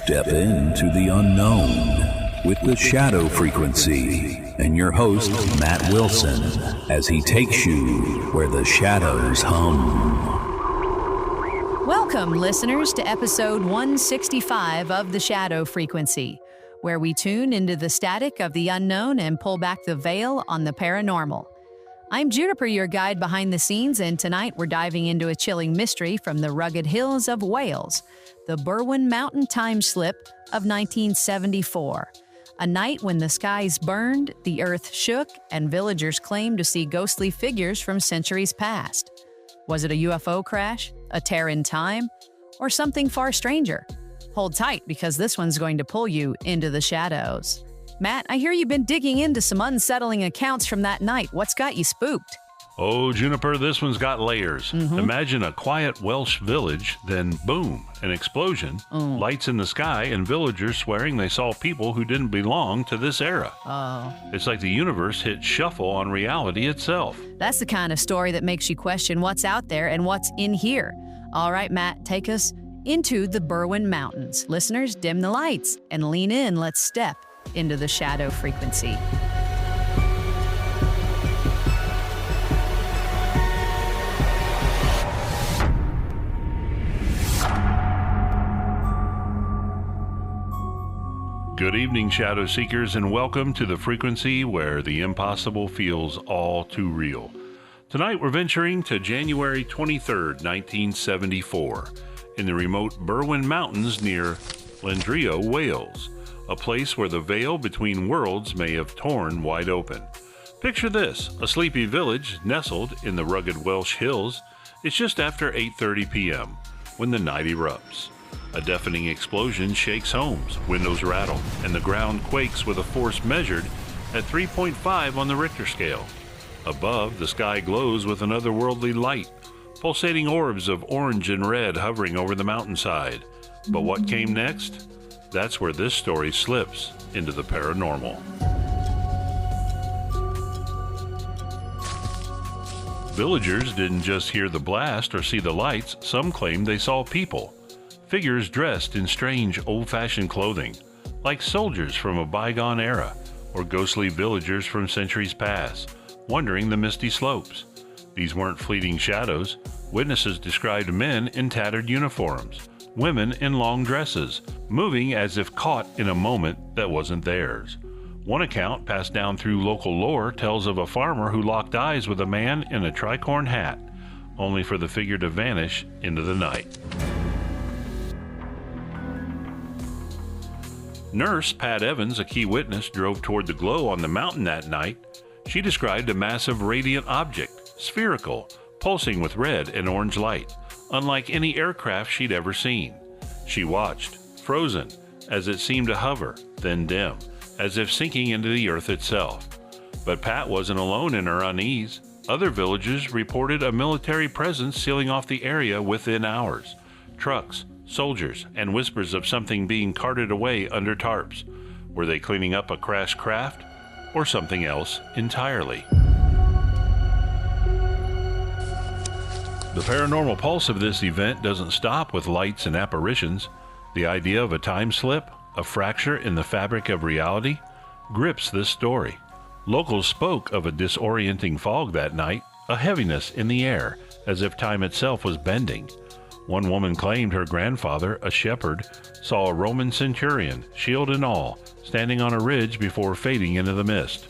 Step into the unknown with the shadow frequency and your host, Matt Wilson, as he takes you where the shadows hum. Welcome, listeners, to episode 165 of The Shadow Frequency, where we tune into the static of the unknown and pull back the veil on the paranormal. I'm Juniper, your guide behind the scenes, and tonight we're diving into a chilling mystery from the rugged hills of Wales, the Berwyn Mountain time slip of 1974. A night when the skies burned, the earth shook, and villagers claimed to see ghostly figures from centuries past. Was it a UFO crash, a tear in time, or something far stranger? Hold tight, because this one's going to pull you into the shadows. Matt, I hear you've been digging into some unsettling accounts from that night. What's got you spooked? Oh, Juniper, this one's got layers. Imagine a quiet Welsh village, then boom, an explosion, lights in the sky, and villagers swearing they saw people who didn't belong to this era. It's like the universe hit shuffle on reality itself. That's the kind of story that makes you question what's out there and what's in here. All right, Matt, take us into the Berwyn Mountains. Listeners, dim the lights and lean in. Let's step into the shadow frequency. Good evening, Shadow Seekers, and welcome to the frequency where the impossible feels all too real. Tonight we're venturing to January 23rd, 1974, in the remote Berwyn Mountains near Llandrio, Wales, a place where the veil between worlds may have torn wide open. Picture this, a sleepy village nestled in the rugged Welsh hills. It's just after 8:30 p.m. when the night erupts. A deafening explosion shakes homes, windows rattle, and the ground quakes with a force measured at 3.5 on the Richter scale. Above, the sky glows with an otherworldly light, pulsating orbs of orange and red hovering over the mountainside. But what came next? That's where this story slips into the paranormal. Villagers didn't just hear the blast or see the lights. Some claimed they saw people. Figures dressed in strange, old-fashioned clothing, like soldiers from a bygone era, or ghostly villagers from centuries past, wandering the misty slopes. These weren't fleeting shadows. Witnesses described men in tattered uniforms, women in long dresses, moving as if caught in a moment that wasn't theirs. One account, passed down through local lore, tells of a farmer who locked eyes with a man in a tricorn hat, only for the figure to vanish into the night. Nurse Pat Evans, a key witness, drove toward the glow on the mountain that night. She described a massive radiant object, spherical, pulsing with red and orange light, unlike any aircraft she'd ever seen. She watched, frozen, as it seemed to hover, then dim, as if sinking into the earth itself. But Pat wasn't alone in her unease. Other villagers reported a military presence sealing off the area within hours. Trucks, soldiers, and whispers of something being carted away under tarps. Were they cleaning up a crashed craft, or something else entirely? The paranormal pulse of this event doesn't stop with lights and apparitions. The idea of a time slip, a fracture in the fabric of reality, grips this story. Locals spoke of a disorienting fog that night, a heaviness in the air, as if time itself was bending. One woman claimed her grandfather, a shepherd, saw a Roman centurion, shield and all, standing on a ridge before fading into the mist.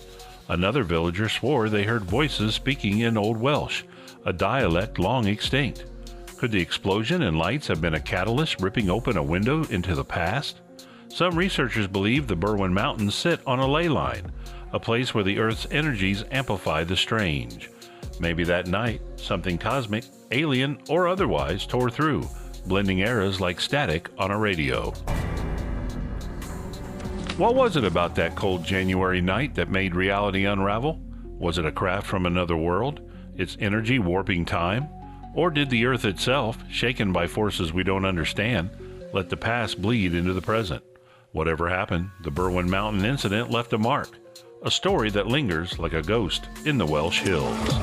Another villager swore they heard voices speaking in Old Welsh, a dialect long extinct. Could the explosion and lights have been a catalyst ripping open a window into the past? Some researchers believe the Berwyn Mountains sit on a ley line, a place where the Earth's energies amplify the strange. Maybe that night, something cosmic, alien, or otherwise tore through, blending eras like static on a radio. What was it about that cold January night that made reality unravel? Was it a craft from another world, its energy warping time? Or did the Earth itself, shaken by forces we don't understand, let the past bleed into the present? Whatever happened, the Berwyn Mountain incident left a mark, a story that lingers like a ghost in the Welsh hills.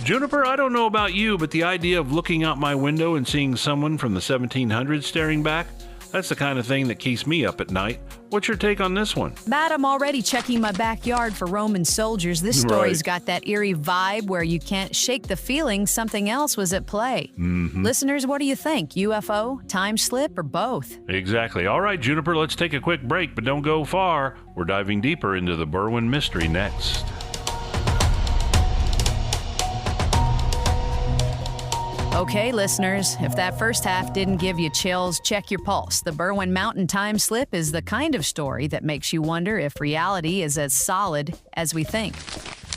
Juniper, I don't know about you, but the idea of looking out my window and seeing someone from the 1700s staring back, that's the kind of thing that keeps me up at night. What's your take on this one? Matt, I'm already checking my backyard for Roman soldiers. This story's Right. got that eerie vibe where you can't shake the feeling something else was at play. Listeners, what do you think? UFO, time slip, or both? Exactly. All right, Juniper, let's take a quick break, but don't go far. We're diving deeper into the Berwyn mystery next. Okay, listeners, if that first half didn't give you chills, check your pulse. The Berwyn Mountain time slip is the kind of story that makes you wonder if reality is as solid as we think.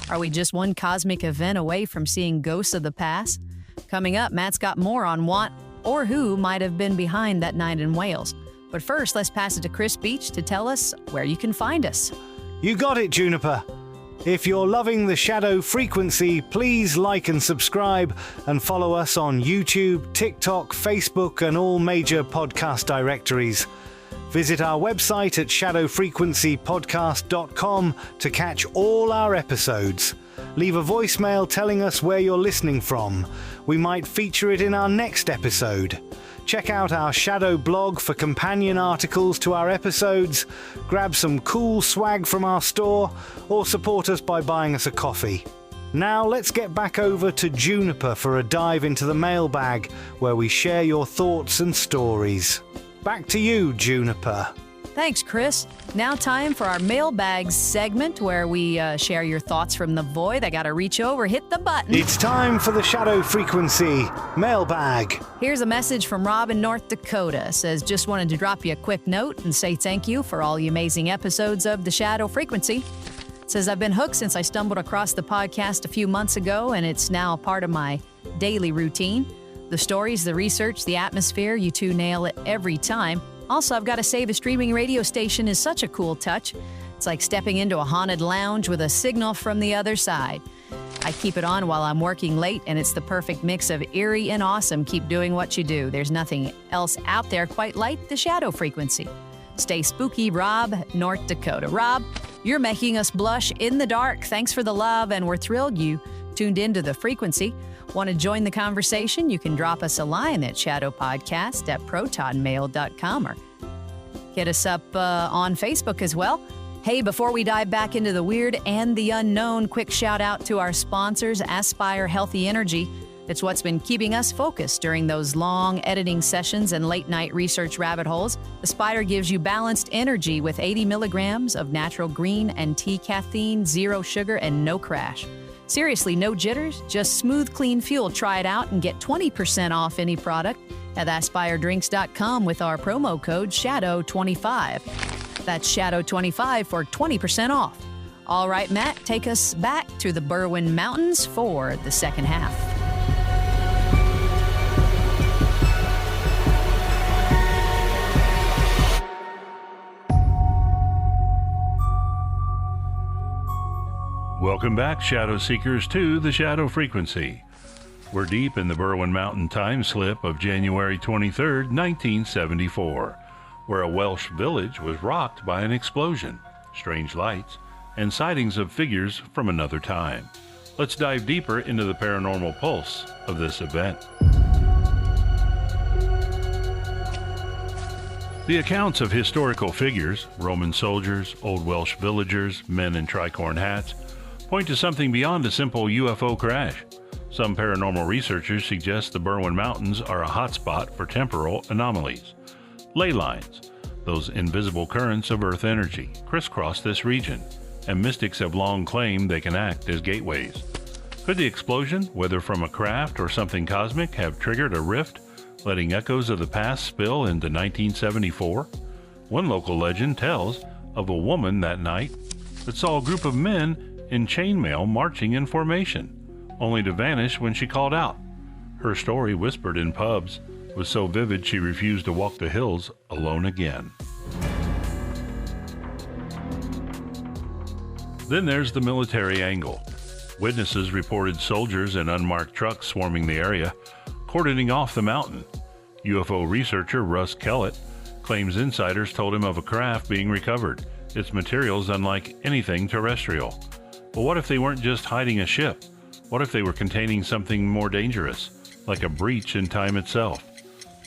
Are we just one cosmic event away from seeing ghosts of the past? Coming up, Matt's got more on what or who might have been behind that night in Wales. But first, let's pass it to Chris Beach to tell us where you can find us. You got it, Juniper. If you're loving the Shadow Frequency, please like and subscribe and follow us on YouTube, TikTok, Facebook, and all major podcast directories. Visit our website at shadowfrequencypodcast.com to catch all our episodes. Leave a voicemail telling us where you're listening from. We might feature it in our next episode. Check out our Shadow blog for companion articles to our episodes, grab some cool swag from our store, or support us by buying us a coffee. Now let's get back over to Juniper for a dive into the mailbag, where we share your thoughts and stories. Back to you, Juniper. Thanks, Chris. Now time for our mailbags segment where we share your thoughts from the void. I gotta reach over, hit the button. It's time for the Shadow Frequency mailbag. Here's a message from Rob in North Dakota. Says, just wanted to drop you a quick note and say thank you for all the amazing episodes of the Shadow Frequency. Says, I've been hooked since I stumbled across the podcast a few months ago, and it's now a part of my daily routine. The stories, the research, the atmosphere, you two nail it every time. Also, I've got to say, the streaming radio station is such a cool touch. It's like stepping into a haunted lounge with a signal from the other side. I keep it on while I'm working late, and it's the perfect mix of eerie and awesome. Keep doing what you do. There's nothing else out there quite like the Shadow Frequency. Stay spooky, Rob, North Dakota. Rob, you're making us blush in the dark. Thanks for the love, and we're thrilled you tuned into the frequency. Want to join the conversation? You can drop us a line at shadowpodcast@protonmail.com or hit us up on Facebook as well. Hey, before we dive back into the weird and the unknown, quick shout out to our sponsors, Aspire Healthy Energy. It's what's been keeping us focused during those long editing sessions and late night research rabbit holes. Aspire gives you balanced energy with 80 milligrams of natural green and tea caffeine, zero sugar, and no crash. Seriously, no jitters, just smooth, clean fuel. Try it out and get 20% off any product at aspiredrinks.com with our promo code SHADOW25. That's SHADOW25 for 20% off. All right, Matt, take us back to the Berwyn Mountains for the second half. Welcome back, Shadow Seekers, to the Shadow Frequency. We're deep in the Berwyn Mountain time slip of January 23rd, 1974, where a Welsh village was rocked by an explosion, strange lights, and sightings of figures from another time. Let's dive deeper into the paranormal pulse of this event. The accounts of historical figures, Roman soldiers, old Welsh villagers, men in tricorn hats, point to something beyond a simple UFO crash. Some paranormal researchers suggest the Berwyn Mountains are a hotspot for temporal anomalies. Ley lines, those invisible currents of Earth energy, crisscross this region, and mystics have long claimed they can act as gateways. Could the explosion, whether from a craft or something cosmic, have triggered a rift, letting echoes of the past spill into 1974? One local legend tells of a woman that night that saw a group of men in chainmail marching in formation, only to vanish when she called out. Her story, whispered in pubs, was so vivid she refused to walk the hills alone again. Then there's the military angle. Witnesses reported soldiers in unmarked trucks swarming the area, cordoning off the mountain. UFO researcher Russ Kellett claims insiders told him of a craft being recovered, its materials unlike anything terrestrial. But what if they weren't just hiding a ship? What if they were containing something more dangerous, like a breach in time itself?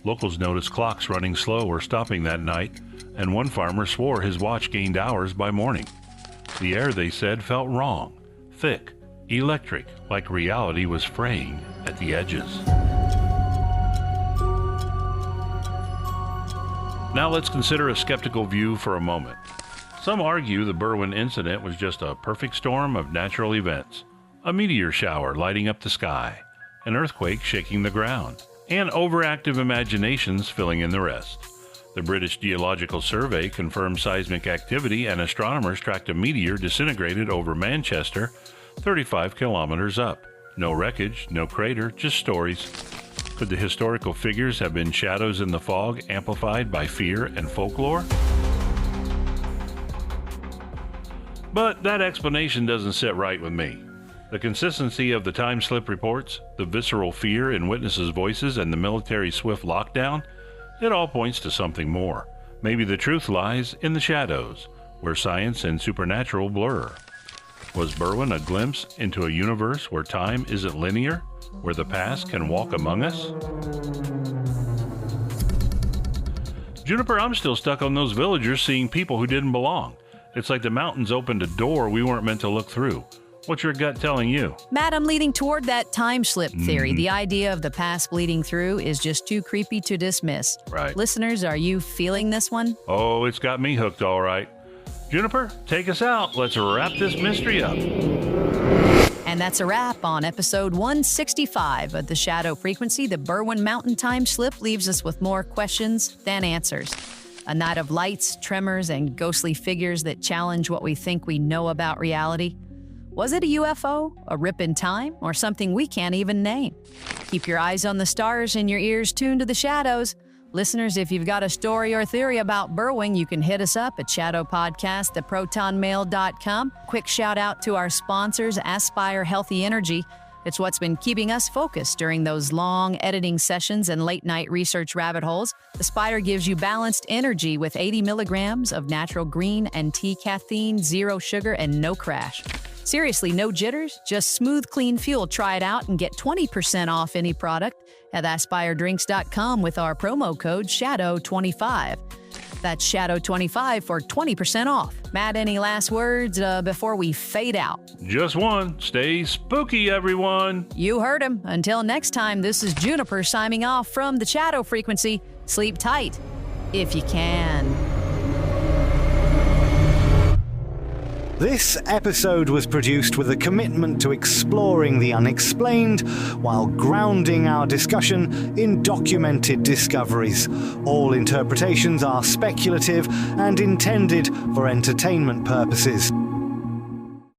Locals noticed clocks running slow or stopping that night, and one farmer swore his watch gained hours by morning. The air, they said, felt wrong, thick, electric, like reality was fraying at the edges. Now let's consider a skeptical view for a moment. Some argue the Berwyn incident was just a perfect storm of natural events. A meteor shower lighting up the sky, an earthquake shaking the ground, and overactive imaginations filling in the rest. The British Geological Survey confirmed seismic activity, and astronomers tracked a meteor disintegrated over Manchester, 35 kilometers up. No wreckage, no crater, just stories. Could the historical figures have been shadows in the fog amplified by fear and folklore? But that explanation doesn't sit right with me. The consistency of the time slip reports, the visceral fear in witnesses' voices, and the military's swift lockdown, it all points to something more. Maybe the truth lies in the shadows, where science and supernatural blur. Was Berwyn a glimpse into a universe where time isn't linear, where the past can walk among us? Juniper, I'm still stuck on those villagers seeing people who didn't belong. It's like the mountains opened a door we weren't meant to look through. What's your gut telling you? Matt, I'm leaning toward that time slip theory. The idea of the past bleeding through is just too creepy to dismiss. Right. Listeners, are you feeling this one? Oh, it's got me hooked all right. Juniper, take us out. Let's wrap this mystery up. And that's a wrap on episode 165 of The Shadow Frequency. The Berwyn Mountain time slip leaves us with more questions than answers. A night of lights, tremors, and ghostly figures that challenge what we think we know about reality. Was it a UFO, a rip in time, or something we can't even name? Keep your eyes on the stars and your ears tuned to the shadows. Listeners, if you've got a story or theory about Berwyn, you can hit us up at shadowpodcast@protonmail.com. Quick shout out to our sponsors, Aspire Healthy Energy. It's what's been keeping us focused during those long editing sessions and late-night research rabbit holes. Aspire gives you balanced energy with 80 milligrams of natural green and tea caffeine, zero sugar, and no crash. Seriously, no jitters, just smooth, clean fuel. Try it out and get 20% off any product at aspiredrinks.com with our promo code SHADOW25. That's SHADOW25 for 20% off. Matt, any last words before we fade out? Just one. Stay spooky, everyone. You heard him. Until next time, this is Juniper signing off from the Shadow Frequency. Sleep tight, if you can. This episode was produced with a commitment to exploring the unexplained while grounding our discussion in documented discoveries. All interpretations are speculative and intended for entertainment purposes.